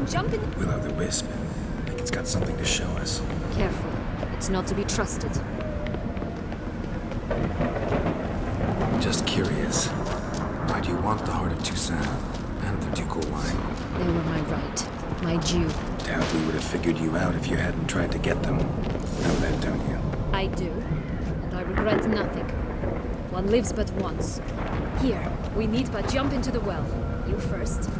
and jump in. Will-o'-the-wisp. I think it's got something to show us. Careful. It's not to be trusted. Just curious. Why do you want the Heart of Toussaint and the ducal wine? They were my right. My due. Doubt we would have figured you out if you hadn't tried to get them. Know that, don't you? I do. And I regret nothing. One lives but once. Here, we need but jump into the well. You first.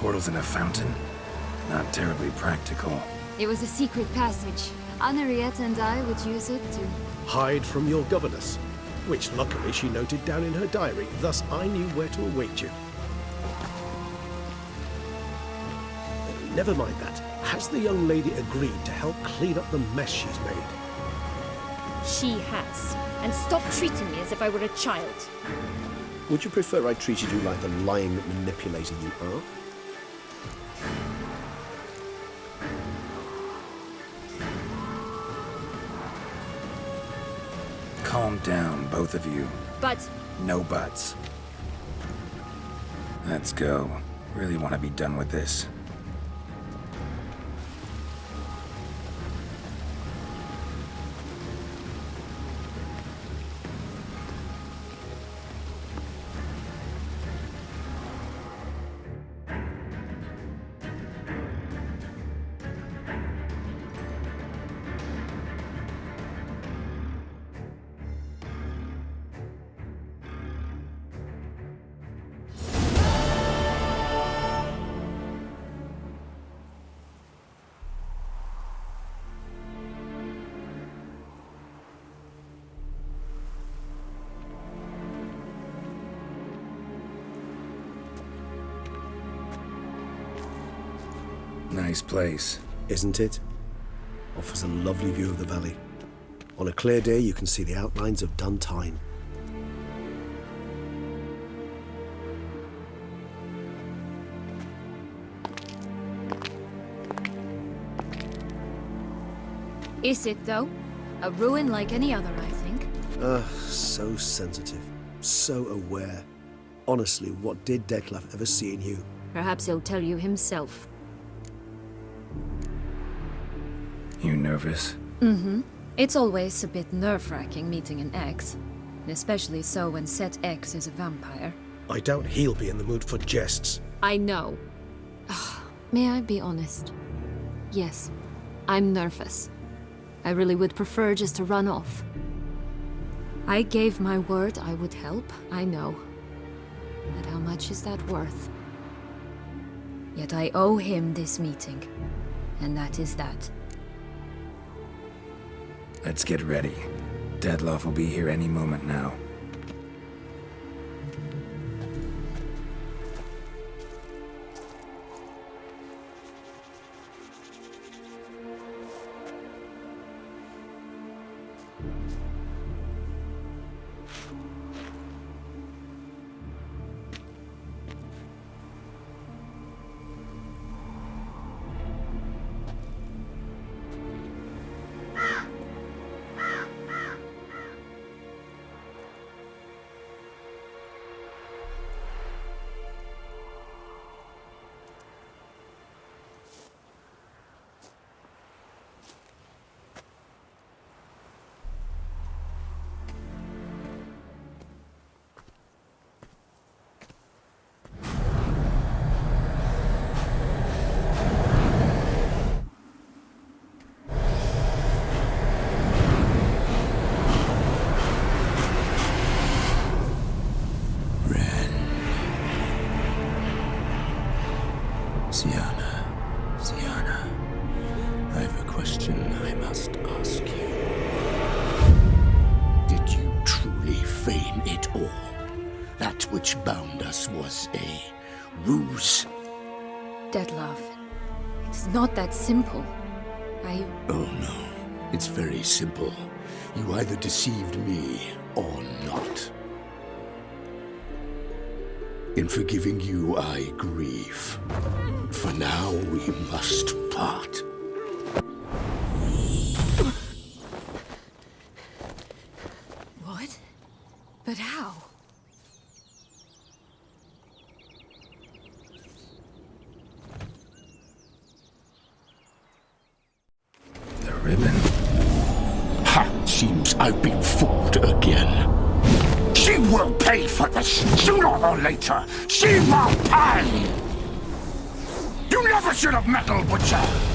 Portals in a fountain? Not terribly practical. It was a secret passage. Henriette and I would use it to... Hide from your governess, which luckily she noted down in her diary, thus I knew where to await you. Never mind that. Has the young lady agreed to help clean up the mess she's made? She has. And stop treating me as if I were a child. Would you prefer I treated you like the lying manipulator you are? Calm down, both of you. But... No buts. Let's go. Really want to be done with this. Nice place. Isn't it? Offers a lovely view of the valley. On a clear day, you can see the outlines of Duntine. Is it, though? A ruin like any other, I think. So sensitive. So aware. Honestly, what did Detlef ever see in you? Perhaps he'll tell you himself. You nervous? Mm-hmm. It's always a bit nerve-wracking meeting an ex. Especially so when said ex is a vampire. I doubt he'll be in the mood for jests. I know. May I be honest? Yes, I'm nervous. I really would prefer just to run off. I gave my word I would help, I know. But how much is that worth? Yet I owe him this meeting. And that is that. Let's get ready. Detlef will be here any moment now. Sienna. that which bound us was a ruse. Dead love. It's not that simple. Oh no, it's very simple. You either deceived me or not. In forgiving you, I grieve. For now, we must part. What? But how? The ribbon. Ha! Seems I've been fooled again. She will pay for this, sooner or later. She will pay! You never should have meddled with her!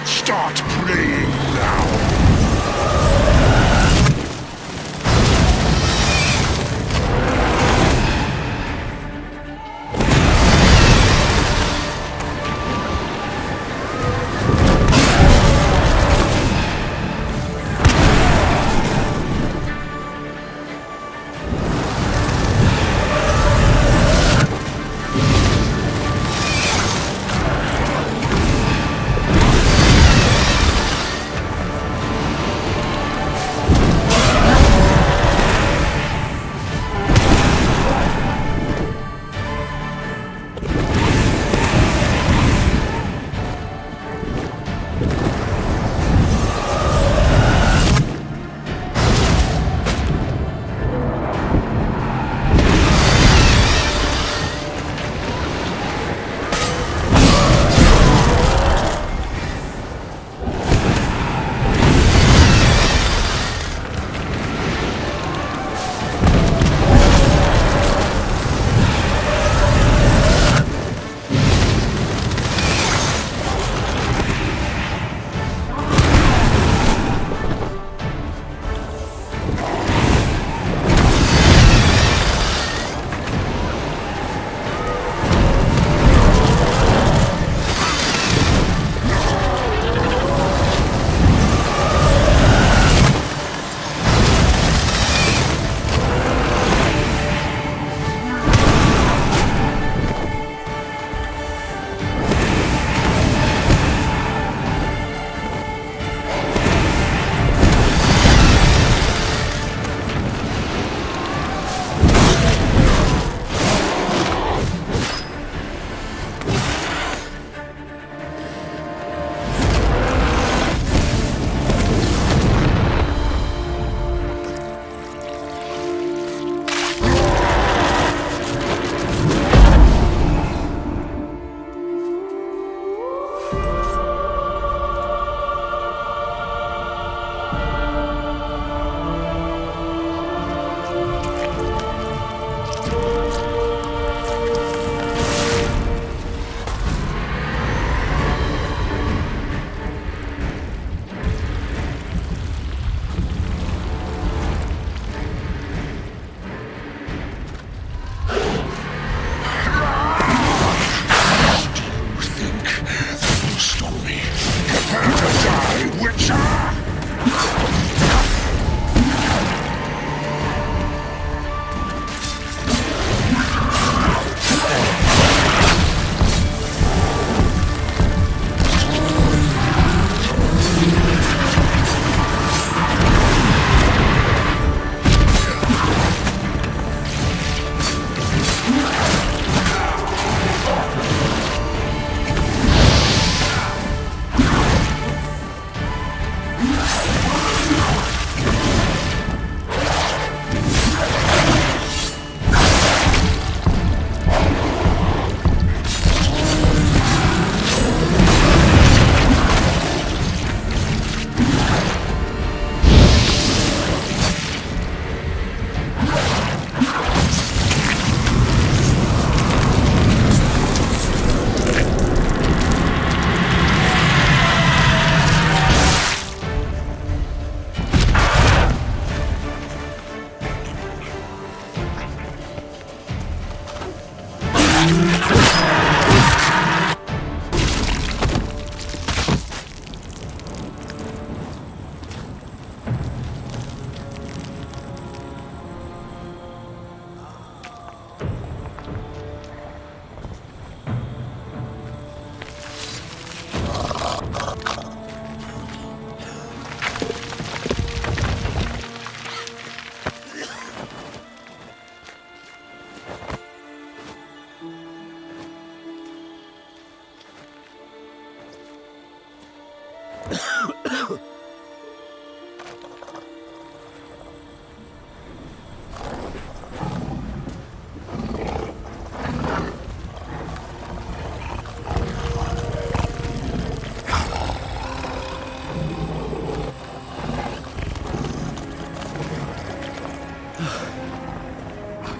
Start praying now!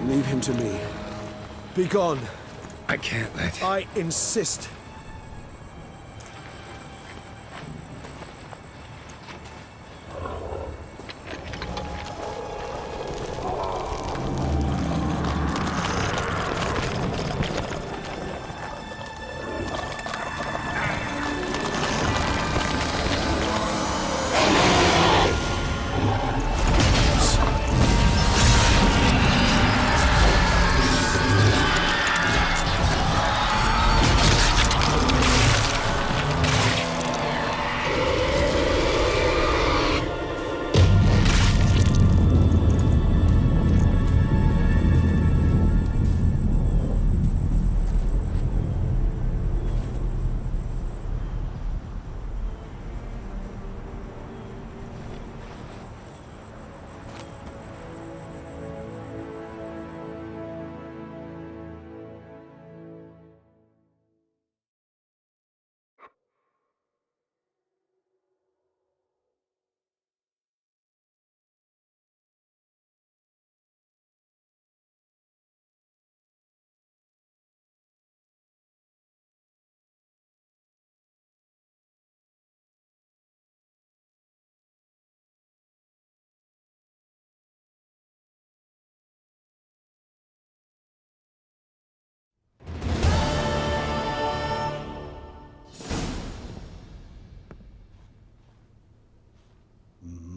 Leave him to me. Be gone. I can't let... I insist.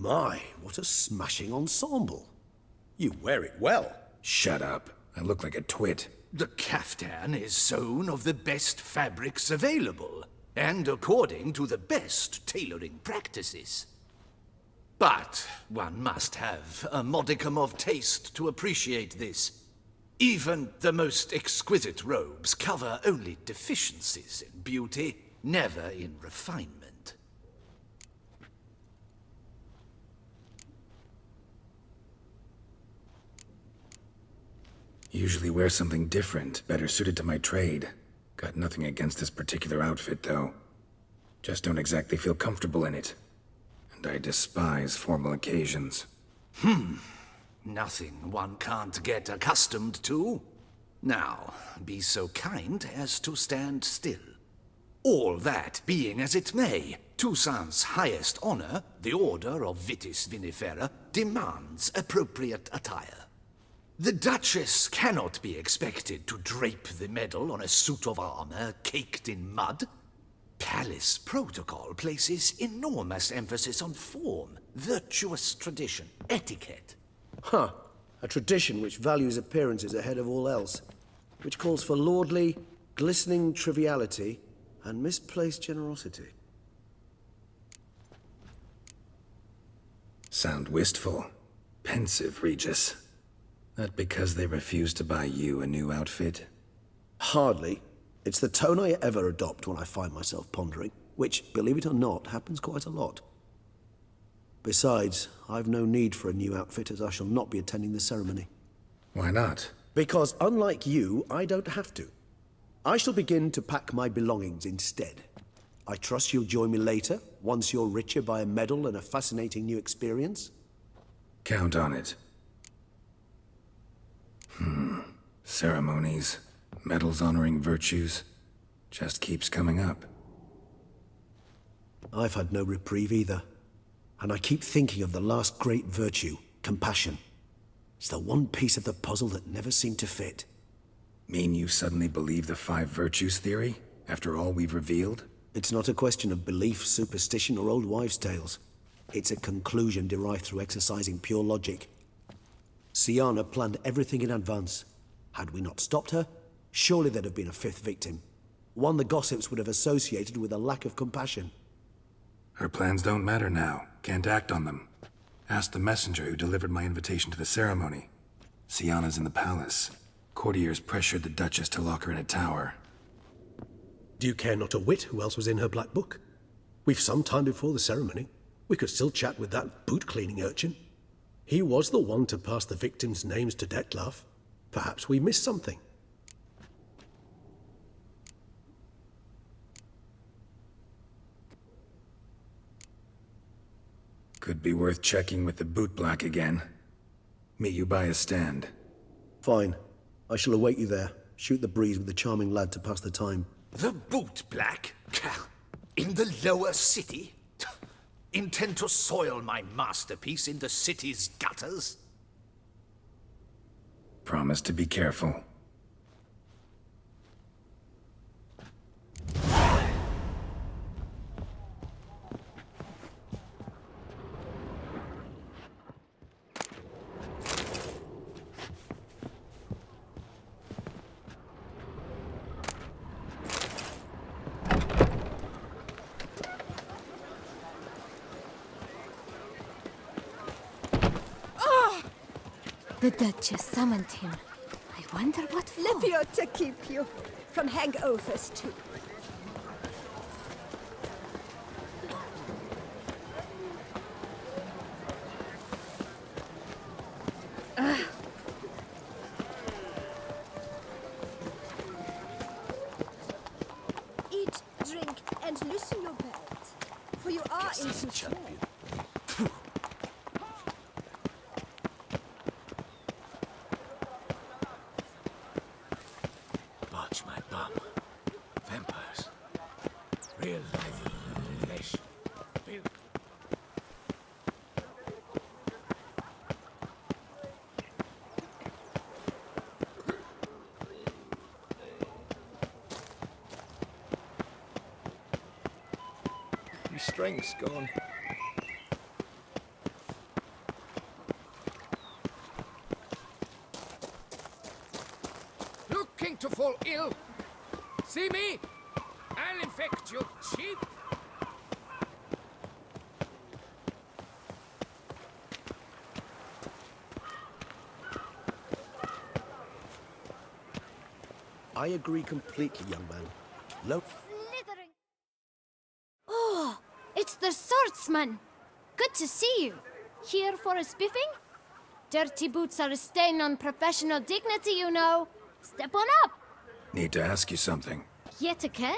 My, what a smashing ensemble. You wear it well. Shut up. I look like a twit. The caftan is sewn of the best fabrics available, and according to the best tailoring practices. But one must have a modicum of taste to appreciate this. Even the most exquisite robes cover only deficiencies in beauty, never in refinement. Usually wear something different, better suited to my trade. Got nothing against this particular outfit, though. Just don't exactly feel comfortable in it. And I despise formal occasions. Nothing one can't get accustomed to. Now, be so kind as to stand still. All that being as it may, Toussaint's highest honor, the Order of Vitis Vinifera, demands appropriate attire. The Duchess cannot be expected to drape the medal on a suit of armor caked in mud. Palace protocol places enormous emphasis on form, virtuous tradition, etiquette. Huh. A tradition which values appearances ahead of all else. Which calls for lordly, glistening triviality and misplaced generosity. Sound wistful. Pensive, Regis. That because they refused to buy you a new outfit? Hardly. It's the tone I ever adopt when I find myself pondering, which, believe it or not, happens quite a lot. Besides, I've no need for a new outfit as I shall not be attending the ceremony. Why not? Because unlike you, I don't have to. I shall begin to pack my belongings instead. I trust you'll join me later, once you're richer by a medal and a fascinating new experience? Count on it. Ceremonies, medals honoring virtues, just keeps coming up. I've had no reprieve either. And I keep thinking of the last great virtue, compassion. It's the one piece of the puzzle that never seemed to fit. Mean you suddenly believe the 5 virtues theory, after all we've revealed? It's not a question of belief, superstition, or old wives' tales. It's a conclusion derived through exercising pure logic. Siana planned everything in advance. Had we not stopped her, surely there'd have been a 5th victim. One the gossips would have associated with a lack of compassion. Her plans don't matter now. Can't act on them. Ask the messenger who delivered my invitation to the ceremony. Siana's in the palace. Courtiers pressured the Duchess to lock her in a tower. Do you care not a whit who else was in her black book? We've some time before the ceremony. We could still chat with that boot-cleaning urchin. He was the one to pass the victims' names to Dettlaff. Perhaps we missed something. Could be worth checking with the bootblack again. Meet you by a stand. Fine. I shall await you there. Shoot the breeze with the charming lad to pass the time. The bootblack? In the lower city? Intend to soil my masterpiece in the city's gutters? Promise to be careful. The Duchess summoned him. I wonder what for. Livio to keep you from hangovers too. Eat, drink, and loosen your belt, for you are in too small. Watch my bum. Vampires. Real life. Flesh. Built. Your strength's gone. Looking to fall ill? See me? I'll infect your cheek. I agree completely, young man. Low. Slithering. Oh, it's the swordsman. Good to see you. Here for a spiffing? Dirty boots are a stain on professional dignity, you know. Step on up. Need to ask you something. Yet again?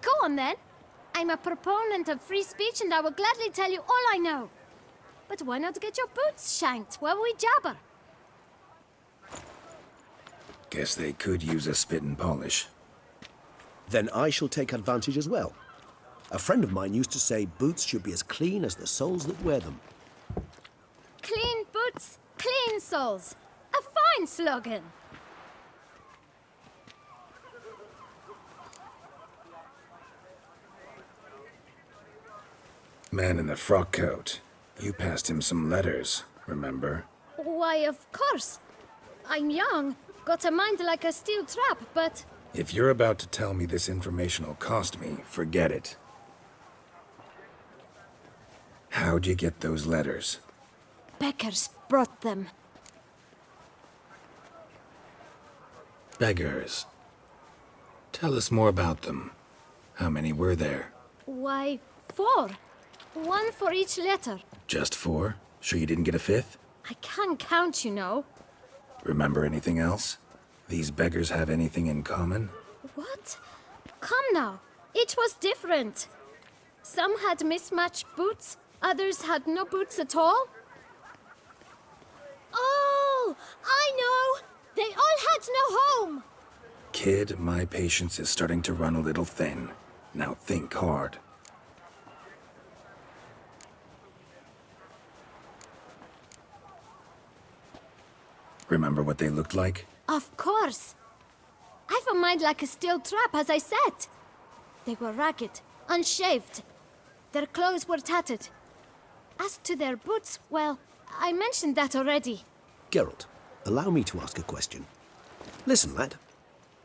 Go on then. I'm a proponent of free speech and I will gladly tell you all I know. But why not get your boots shanked while we jabber? Guess they could use a spit and polish. Then I shall take advantage as well. A friend of mine used to say boots should be as clean as the soles that wear them. Clean boots, clean souls. A fine slogan. Man in the frock coat. You passed him some letters, remember? Why, of course. I'm young, got a mind like a steel trap, but... If you're about to tell me this information will cost me, forget it. How'd you get those letters? Beggars brought them. Beggars. Tell us more about them. How many were there? Why, 4. 1 for each letter. Just 4? Sure you didn't get a 5th? I can't count, you know. Remember anything else? These beggars have anything in common? What? Come now. Each was different. Some had mismatched boots, others had no boots at all. Oh, I know! They all had no home! Kid, my patience is starting to run a little thin. Now think hard. Remember what they looked like? Of course. I've a mind like a steel trap, as I said. They were ragged, unshaved. Their clothes were tattered. As to their boots, well, I mentioned that already. Geralt, allow me to ask a question. Listen, lad.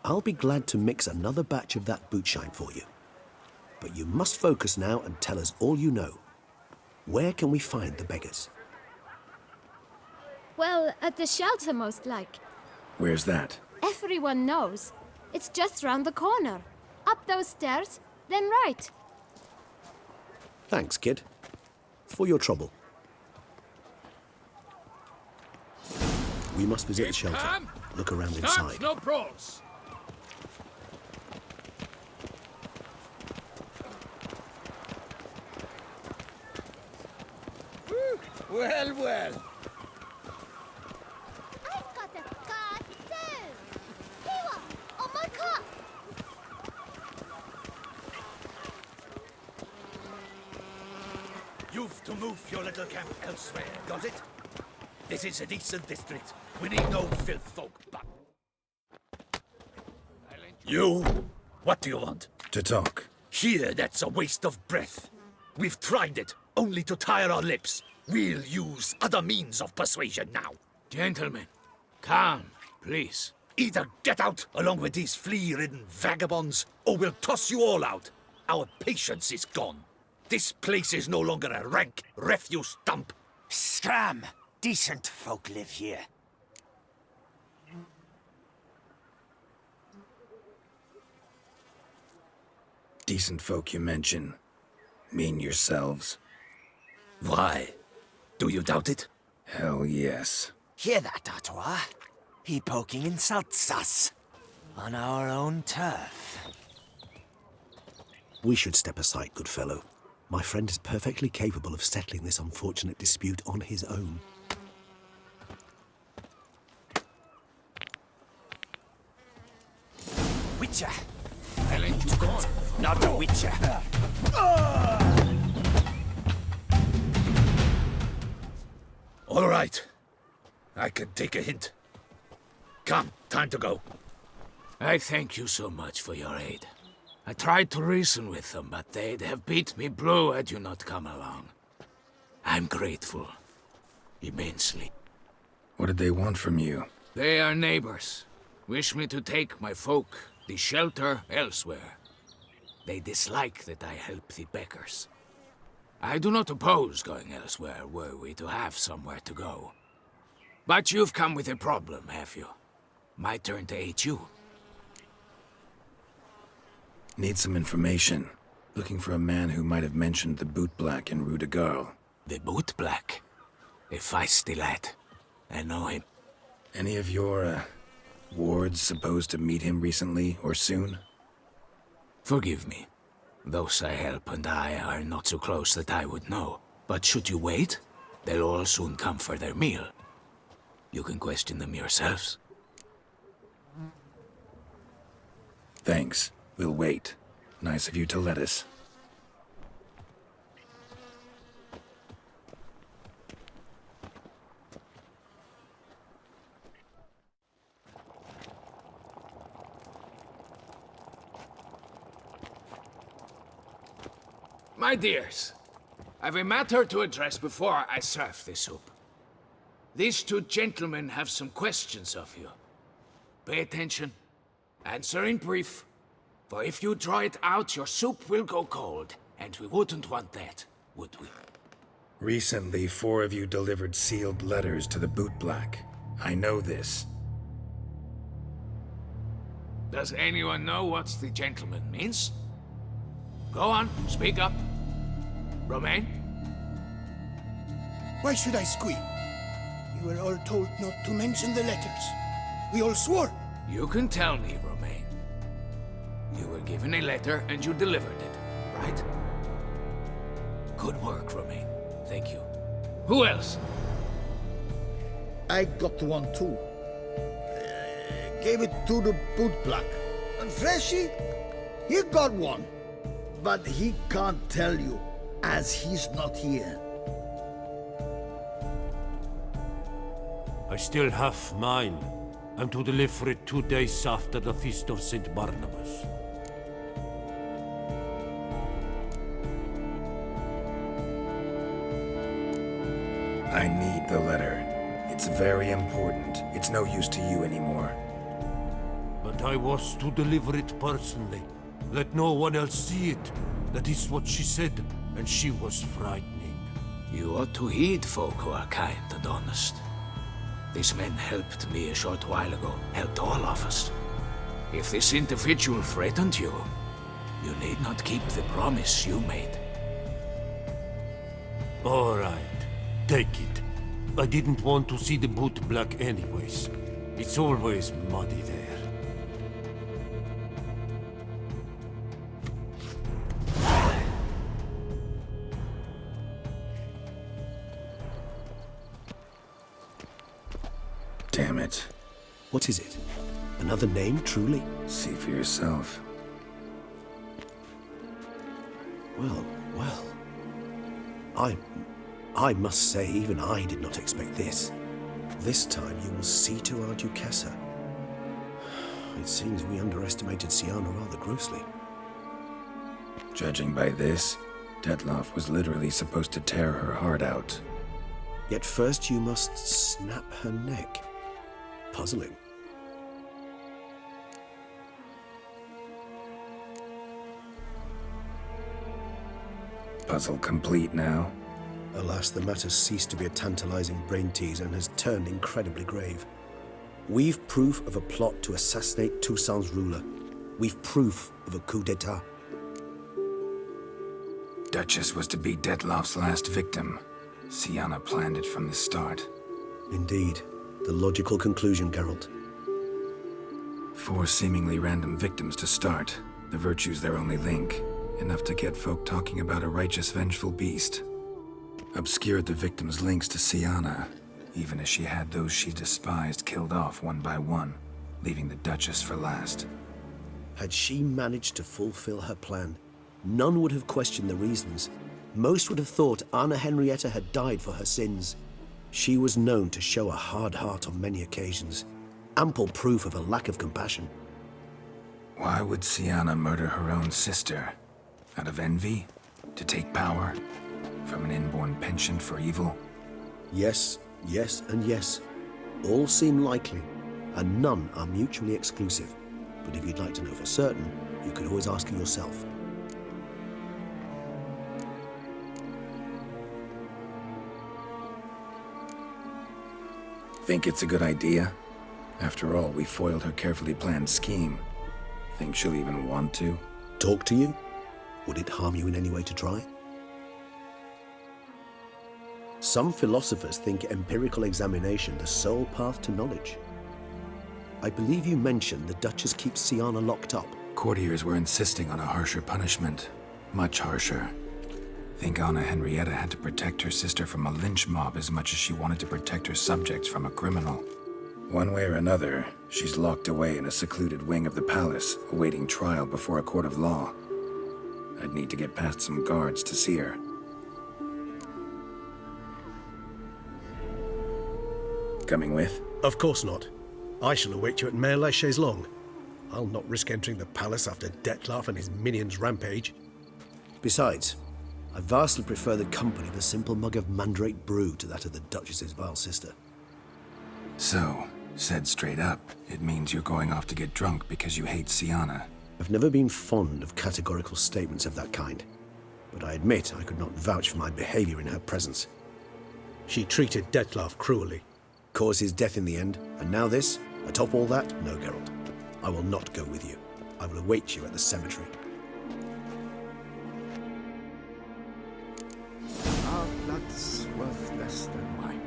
I'll be glad to mix another batch of that boot shine for you. But you must focus now and tell us all you know. Where can we find the beggars? Well, at the shelter, most like. Where's that? Everyone knows. It's just round the corner. Up those stairs, then right. Thanks, kid. For your trouble. We must visit the shelter. Look around inside. No pros. Well, well. I've got a card too. Here, on my cuff. You've to move your little camp elsewhere, got it? This is a decent district. We need no filth folk, but... You? What do you want? To talk. Here, that's a waste of breath. We've tried it, only to tire our lips. We'll use other means of persuasion now. Gentlemen, calm, please. Either get out along with these flea-ridden vagabonds, or we'll toss you all out. Our patience is gone. This place is no longer a rank refuse dump. Scram! Decent folk live here. Decent folk you mention. Mean yourselves. Why? Do you doubt it? Hell yes. Hear that, Artois? He poking insults us. On our own turf. We should step aside, good fellow. My friend is perfectly capable of settling this unfortunate dispute on his own. Witcher! I let you go. Not a witcher! All right. I can take a hint. Come, time to go. I thank you so much for your aid. I tried to reason with them, but they'd have beat me blue had you not come along. I'm grateful. Immensely. What did they want from you? They are neighbors. Wish me to take my folk, the shelter, elsewhere. They dislike that I help the beggars. I do not oppose going elsewhere, were we to have somewhere to go. But you've come with a problem, have you? My turn to aid you. Need some information. Looking for a man who might have mentioned the boot black in Rue de Garl. The boot black. A feisty lad. I know him. Any of your, wards supposed to meet him recently or soon? Forgive me. Those I help and I are not so close that I would know. But should you wait, they'll all soon come for their meal. You can question them yourselves. Thanks. We'll wait. Nice of you to let us. My dears, I've a matter to address before I serve the soup. These two gentlemen have some questions of you. Pay attention. Answer in brief. For if you draw it out, your soup will go cold. And we wouldn't want that, would we? Recently, 4 of you delivered sealed letters to the boot black. I know this. Does anyone know what the gentleman means? Go on, speak up. Romain? Why should I squeal? We were all told not to mention the letters. We all swore. You can tell me, Romain. You were given a letter and you delivered it, right? Good work, Romain. Thank you. Who else? I got one too. Gave it to the boot black. And Freshy, he got one. But he can't tell you, as he's not here. I still have mine. I'm to deliver it 2 days after the Feast of St. Barnabas. I need the letter. It's very important. It's no use to you anymore. But I was to deliver it personally. Let no one else see it. That is what she said, and she was frightening. You ought to heed folk who are kind and honest. These men helped me a short while ago, helped all of us. If this individual threatened you, you need not keep the promise you made. All right, take it. I didn't want to see the boot black anyways. It's always muddy there. Damn it. What is it? Another name, truly? See for yourself. Well, well. I must say, even I did not expect this. This time you will see to our Duchessa. It seems we underestimated Siana rather grossly. Judging by this, Detloff was literally supposed to tear her heart out. Yet first you must snap her neck. Puzzling. Puzzle complete now. Alas, the matter's ceased to be a tantalizing brain tease and has turned incredibly grave. We've proof of a plot to assassinate Toussaint's ruler. We've proof of a coup d'etat. Duchess was to be Detloff's last victim. Siana planned it from the start. Indeed. The logical conclusion, Geralt. 4 seemingly random victims to start. The virtue's their only link. Enough to get folk talking about a righteous, vengeful beast. Obscured the victims' links to Siana, even as she had those she despised killed off one by one, leaving the Duchess for last. Had she managed to fulfill her plan, none would have questioned the reasons. Most would have thought Anna Henrietta had died for her sins. She was known to show a hard heart on many occasions. Ample proof of a lack of compassion. Why would Siana murder her own sister? Out of envy? To take power? From an inborn penchant for evil? Yes, yes, and yes. All seem likely, and none are mutually exclusive. But if you'd like to know for certain, you could always ask yourself. Think it's a good idea? After all, we foiled her carefully planned scheme. Think she'll even want to? Talk to you? Would it harm you in any way to try? Some philosophers think empirical examination the sole path to knowledge. I believe you mentioned the Duchess keeps Siana locked up. Courtiers were insisting on a harsher punishment. Much harsher. Think Anna Henrietta had to protect her sister from a lynch mob as much as she wanted to protect her subjects from a criminal. One way or another, she's locked away in a secluded wing of the palace, awaiting trial before a court of law. I'd need to get past some guards to see her. Coming with? Of course not. I shall await you at Mare la Chaise-Longue. I'll not risk entering the palace after Detloff and his minions rampage. Besides, I vastly prefer the company of a simple mug of mandrake brew to that of the Duchess's vile sister. So, said straight up, it means you're going off to get drunk because you hate Siana. I've never been fond of categorical statements of that kind, but I admit I could not vouch for my behavior in her presence. She treated Detloff cruelly. Caused his death in the end, and now this? Atop all that? No, Geralt. I will not go with you. I will await you at the cemetery. Our blood's worth less than wine.